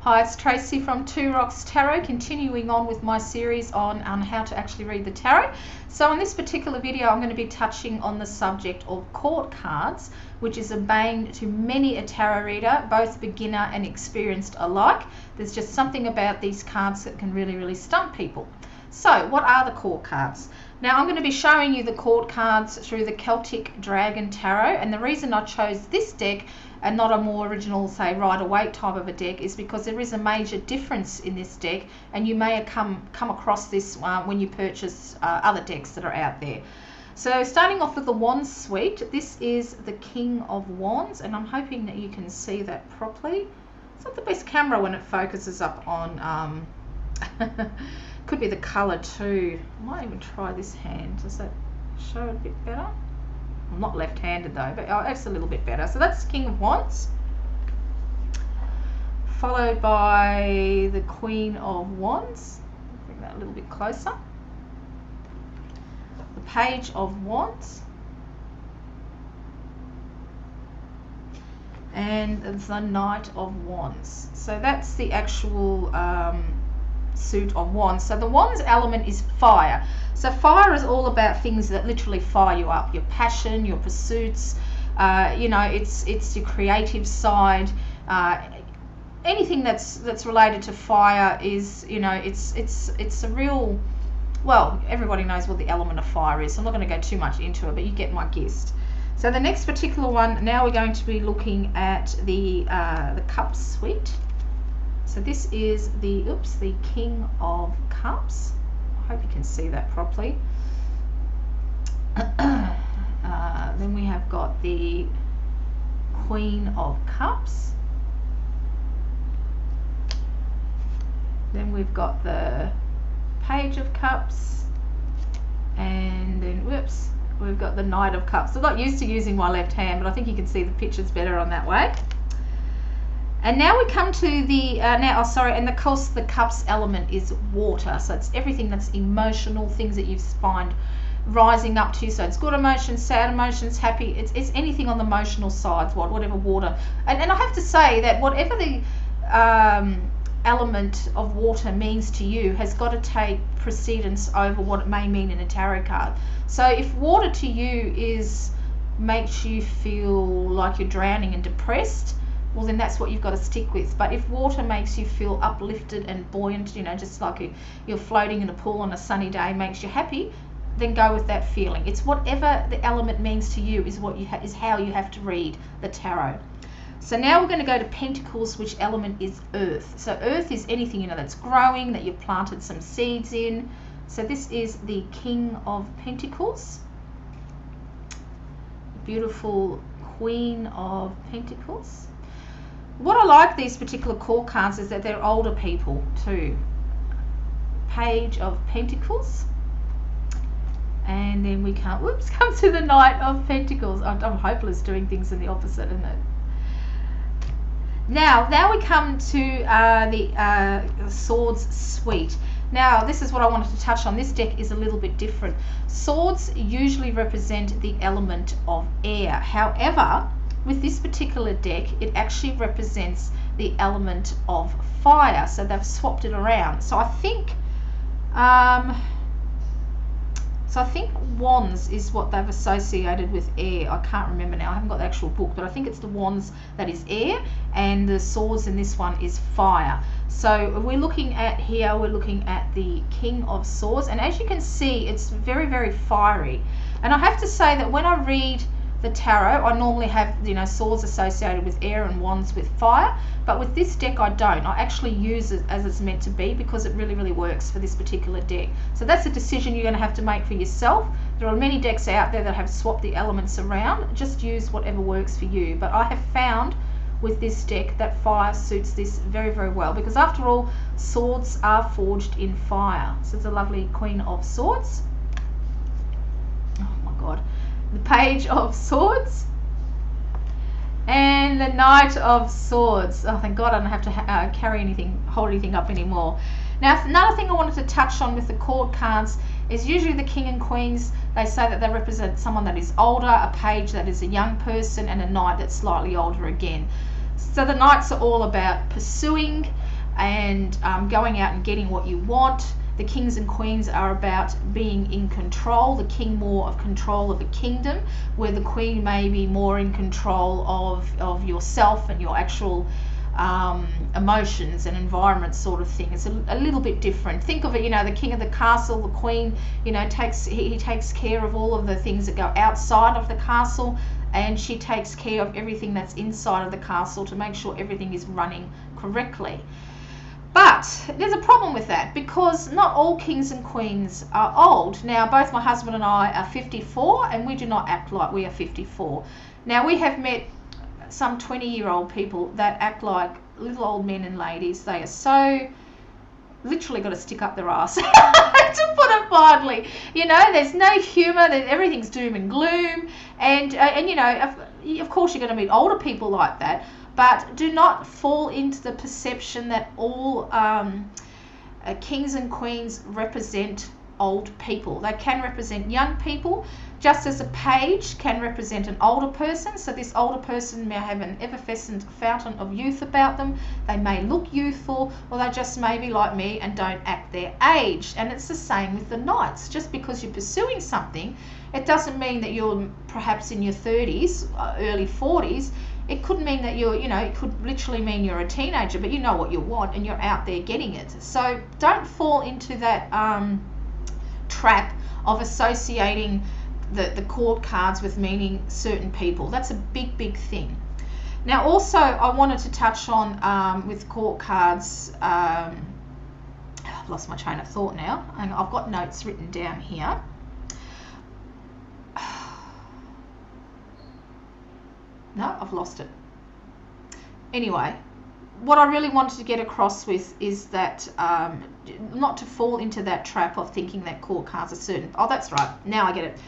Hi, it's Tracy from Two Rocks Tarot, continuing on with my series on how to actually read the tarot. So in this particular video, I'm going to be touching on the subject of court cards, which is a bane to many a tarot reader, both beginner and experienced alike. There's just something about these cards that can really stump people. So what are the court cards? Now I'm going to be showing you the court cards through the Celtic Dragon Tarot, and the reason I chose this deck and not a more original, say, Rider-Waite type of a deck is because there is a major difference in this deck, and you may have come across this when you purchase other decks that are out there. So starting off with the Wands suite, this is the King of Wands, and I'm hoping that you can see that properly. It's not the best camera when it focuses up on could be the color too. I might even try this hand. Does that show a bit better? I'm not left-handed though, but it's a little bit better. So that's King of Wands, followed by the Queen of Wands. Bring that a little bit closer. The Page of Wands, and the Knight of Wands. So that's the actual suit of Wands. So the Wands element is fire. So fire is all about things that literally fire you up, your passion, your pursuits, you know, it's your creative side. Anything that's related to fire is, you know, it's a real, well, everybody knows what the element of fire is, so I'm not going to go too much into it, but you get my gist. So the next particular one, now we're going to be looking at the Cups suite. So this is the King of Cups. I hope you can see that properly. Then we have got the Queen of Cups. Then we've got the Page of Cups. And then, whoops, we've got the Knight of Cups. I'm not used to using my left hand, but I think you can see the pictures better on that way. And now we come to the, and of course the Cups element is water. So it's everything that's emotional, things that you find rising up to you. So it's good emotions, sad emotions, happy. It's anything on the emotional side, whatever water. And I have to say that whatever the element of water means to you has got to take precedence over what it may mean in a tarot card. So if water to you makes you feel like you're drowning and depressed, well then that's what you've got to stick with. But if water makes you feel uplifted and buoyant, you know, just like you're floating in a pool on a sunny day, makes you happy, then go with that feeling. It's whatever the element means to you is how you have to read the tarot. So now we're going to go to Pentacles, which element is earth. So earth is anything, you know, that's growing, that you've planted some seeds in. So this is the King of Pentacles, beautiful Queen of Pentacles. What I like these particular court cards is that they're older people too. Page of Pentacles, and then we come to the Knight of Pentacles. I'm hopeless doing things in the opposite, isn't it? Now we come to the Swords suite. Now this is what I wanted to touch on. This deck is a little bit different. Swords usually represent the element of air. However, with this particular deck, it actually represents the element of fire. So they've swapped it around. So I think wands is what they've associated with air. I can't remember now. I haven't got the actual book, but I think it's the wands that is air, and the swords in this one is fire. So we're looking at here, we're looking at the King of Swords, and as you can see, it's very fiery. And I have to say that when I read the tarot, I normally have, you know, swords associated with air and wands with fire, but with this deck I don't. I actually use it as it's meant to be because it really works for this particular deck. So that's a decision you're going to have to make for yourself. There are many decks out there that have swapped the elements around. Just use whatever works for you. But I have found with this deck that fire suits this very well, because after all, swords are forged in fire. So it's a lovely Queen of Swords. Oh my God. The Page of Swords and the Knight of Swords. Oh, thank God I don't have to carry anything, hold anything up anymore. Now, another thing I wanted to touch on with the court cards is usually the King and Queens, they say that they represent someone that is older, a page that is a young person, and a knight that's slightly older again. So the knights are all about pursuing, and going out and getting what you want. The kings and queens are about being in control, the king more of control of a kingdom, where the queen may be more in control of yourself and your actual emotions and environment sort of thing. It's a little bit different. Think of it, you know, the king of the castle, the queen, you know, he takes care of all of the things that go outside of the castle, and she takes care of everything that's inside of the castle to make sure everything is running correctly. But there's a problem with that, because not all kings and queens are old. Now, both my husband and I are 54, and we do not act like we are 54. Now, we have met some 20-year-old people that act like little old men and ladies. They are so literally got to stick up their ass, to put it mildly. You know, there's no humour. Everything's doom and gloom. And you know, of course, you're going to meet older people like that. But do not fall into the perception that all kings and queens represent old people. They can represent young people, just as a page can represent an older person. So this older person may have an effervescent fountain of youth about them. They may look youthful, or they just may be like me and don't act their age. And it's the same with the knights. Just because you're pursuing something, it doesn't mean that you're perhaps in your 30s, early 40s. It could mean that you're, you know, it could literally mean you're a teenager, but you know what you want and you're out there getting it. So don't fall into that trap of associating the court cards with meaning certain people. That's a big, big thing. Now, also, I wanted to touch on with court cards. I've lost my train of thought now, and I've got notes written down here. No, I've lost it. Anyway, what I really wanted to get across with is that not to fall into that trap of thinking that court cards are certain. Oh, that's right. Now I get it.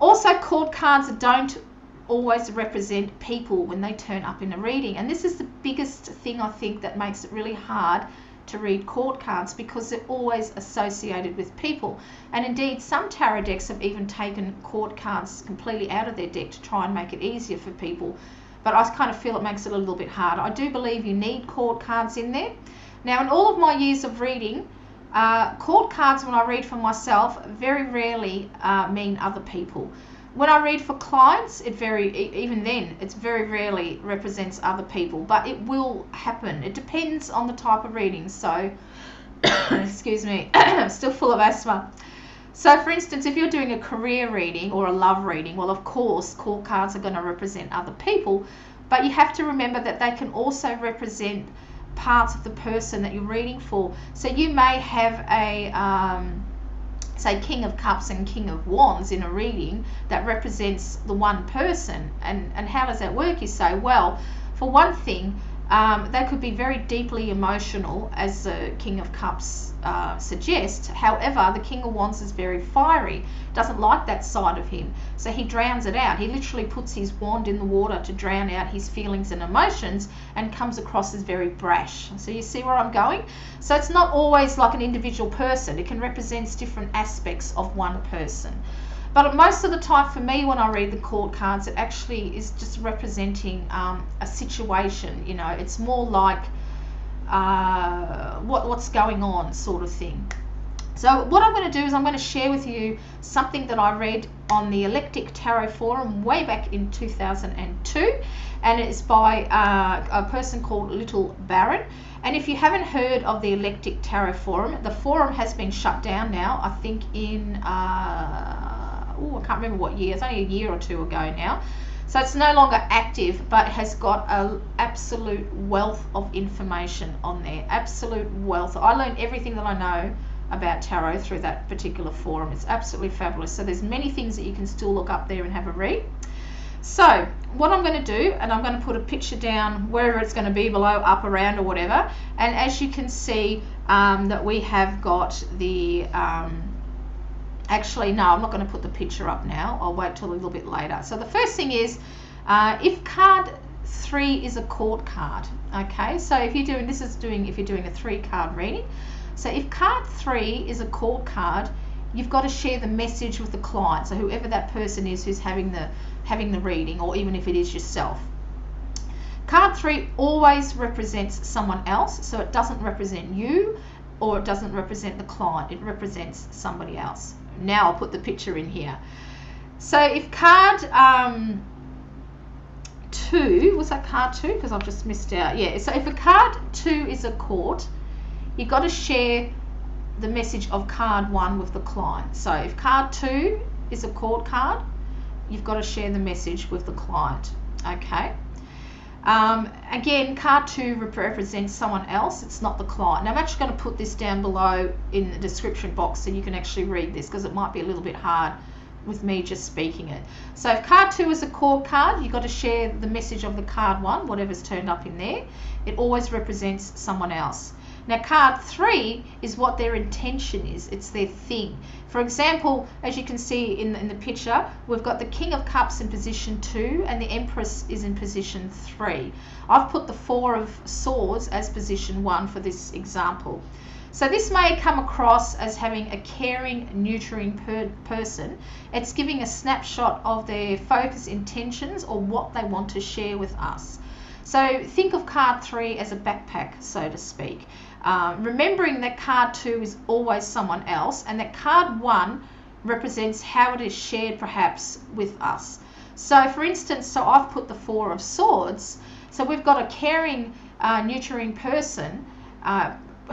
Also, court cards don't always represent people when they turn up in a reading. And this is the biggest thing, I think, that makes it really hard to read court cards, because they're always associated with people. And indeed, some tarot decks have even taken court cards completely out of their deck to try and make it easier for people. But I kind of feel it makes it a little bit harder. I do believe you need court cards in there. Now, in all of my years of reading, court cards, when I read for myself, very rarely mean other people. When I read for clients, even then, it very rarely represents other people, but it will happen. It depends on the type of reading. So, excuse me, I'm still full of asthma. So, for instance, if you're doing a career reading or a love reading, well, of course, court cards are going to represent other people, but you have to remember that they can also represent parts of the person that you're reading for. So you may have a say King of Cups and King of Wands in a reading that represents the one person. And how does that work, you say? Well, for one thing, they could be very deeply emotional, as the King of Cups suggests. However, the King of Wands is very fiery, doesn't like that side of him, so he drowns it out. He literally puts his wand in the water to drown out his feelings and emotions, and comes across as very brash. So you see where I'm going? So it's not always like an individual person. It can represent different aspects of one person. But most of the time for me, when I read the court cards, it actually is just representing a situation. You know, it's more like what's going on sort of thing. So what I'm going to do is I'm going to share with you something that I read on the Aeclectic Tarot Forum way back in 2002, and it's by a person called Little Baron. And if you haven't heard of the Aeclectic Tarot Forum, the forum has been shut down now, I think in I can't remember what year. It's only a year or two ago now. So it's no longer active, but it has got an absolute wealth of information on there. Absolute wealth. I learned everything that I know about tarot through that particular forum. It's absolutely fabulous. So there's many things that you can still look up there and have a read. So what I'm going to do, and I'm going to put a picture down wherever it's going to be, below, up, around, or whatever. And as you can see, that we have got the actually, no, I'm not going to put the picture up now. I'll wait till a little bit later. So the first thing is, if card 3 is a court card, okay? So if you're doing, if you're doing a 3-card reading. So if card 3 is a court card, you've got to share the message with the client. So whoever that person is who's having the reading, or even if it is yourself. Card 3 always represents someone else, so it doesn't represent you or it doesn't represent the client, it represents somebody else. Now I'll put the picture in here. So if card 2, was that card 2? Because I've just missed out. Yeah, so if a card 2 is a court, you've got to share the message of card 1 with the client. So if card 2 is a court card, you've got to share the message with the client. Okay. Again, card 2 represents someone else. It's not the client. Now I'm actually going to put this down below in the description box so you can actually read this, because it might be a little bit hard with me just speaking it. So if card 2 is a court card, you've got to share the message of the card 1, whatever's turned up in there. It always represents someone else. Now card 3 is what their intention is. It's their thing. For example, as you can see in the picture, we've got the King of Cups in position 2 and the Empress is in position 3. I've put the 4 of Swords as position 1 for this example. So this may come across as having a caring, nurturing person. It's giving a snapshot of their focus, intentions, or what they want to share with us. So think of card 3 as a backpack, so to speak. Remembering that card 2 is always someone else, and that card 1 represents how it is shared perhaps with us. So for instance, so I've put the 4 of Swords. So we've got a caring, nurturing person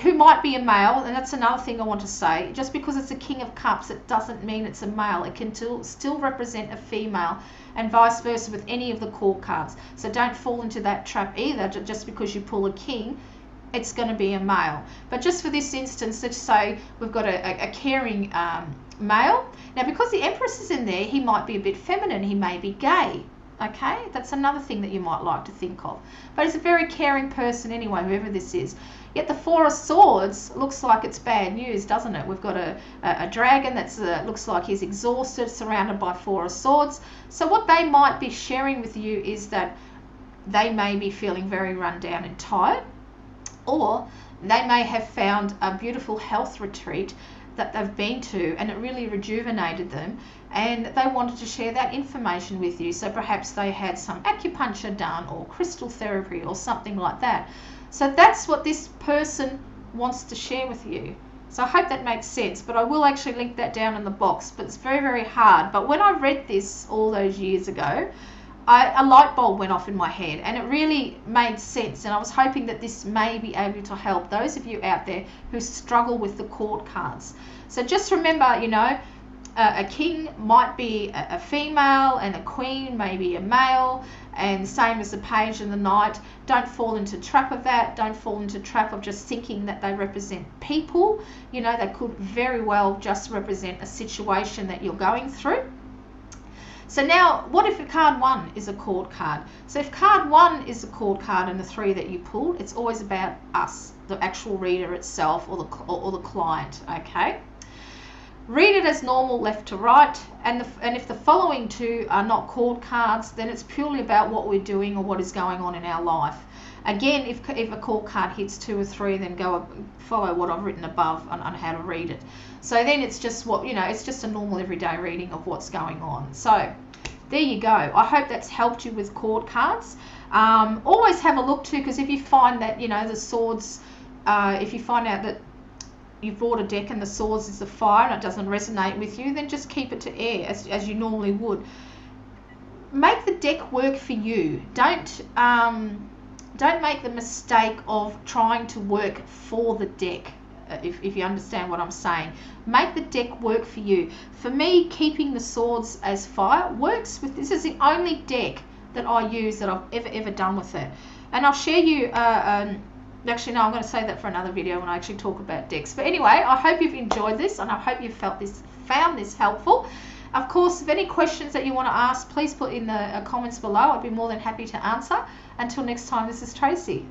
who might be a male, and that's another thing I want to say. Just because it's a King of Cups, it doesn't mean it's a male. It can still represent a female, and vice versa with any of the court cards. So don't fall into that trap either. Just because you pull a king, it's going to be a male. But just for this instance, let's say we've got a caring male. Now because the Empress is in there, he might be a bit feminine, he may be gay. Okay, that's another thing that you might like to think of. But he's a very caring person anyway, whoever this is. Yet the 4 of Swords looks like it's bad news, doesn't it? We've got a dragon that's looks like he's exhausted, surrounded by 4 of Swords. So what they might be sharing with you is that they may be feeling very run down and tired, or they may have found a beautiful health retreat that they've been to and it really rejuvenated them, and they wanted to share that information with you. So perhaps they had some acupuncture done or crystal therapy or something like that. So that's what this person wants to share with you. So I hope that makes sense, but I will actually link that down in the box. But it's very, very hard. But when I read this all those years ago, a light bulb went off in my head and it really made sense. And I was hoping that this may be able to help those of you out there who struggle with the court cards. So just remember, you know, a king might be a female and a queen may be a male, and same as the page and the knight. Don't fall into the trap of that. Don't fall into the trap of just thinking that they represent people. You know, they could very well just represent a situation that you're going through. So now, what if card 1 is a court card? So if card 1 is a court card and the 3 that you pulled, it's always about us, the actual reader itself or the client, okay? Read it as normal, left to right, and if the following 2 are not court cards, then it's purely about what we're doing or what is going on in our life. Again, if a court card hits 2 or 3, then go follow what I've written above on how to read it. So then it's just what, you know, it's just a normal everyday reading of what's going on. So there you go. I hope that's helped you with court cards. Always have a look too, because if you find that, you know, the swords, if you find out that you've brought a deck and the swords is the fire and it doesn't resonate with you, then just keep it to air as you normally would. Make the deck work for you. Don't make the mistake of trying to work for the deck, if you understand what I'm saying. Make the deck work for you. For me, keeping the swords as fire works with this. Is the only deck that I use that I've ever done with it. And I'll share you actually, no, I'm going to save that for another video when I actually talk about decks. But anyway, I hope you've enjoyed this and I hope you've found this helpful. Of course, if any questions that you want to ask, please put in the comments below. I'd be more than happy to answer. Until next time, this is Tracy.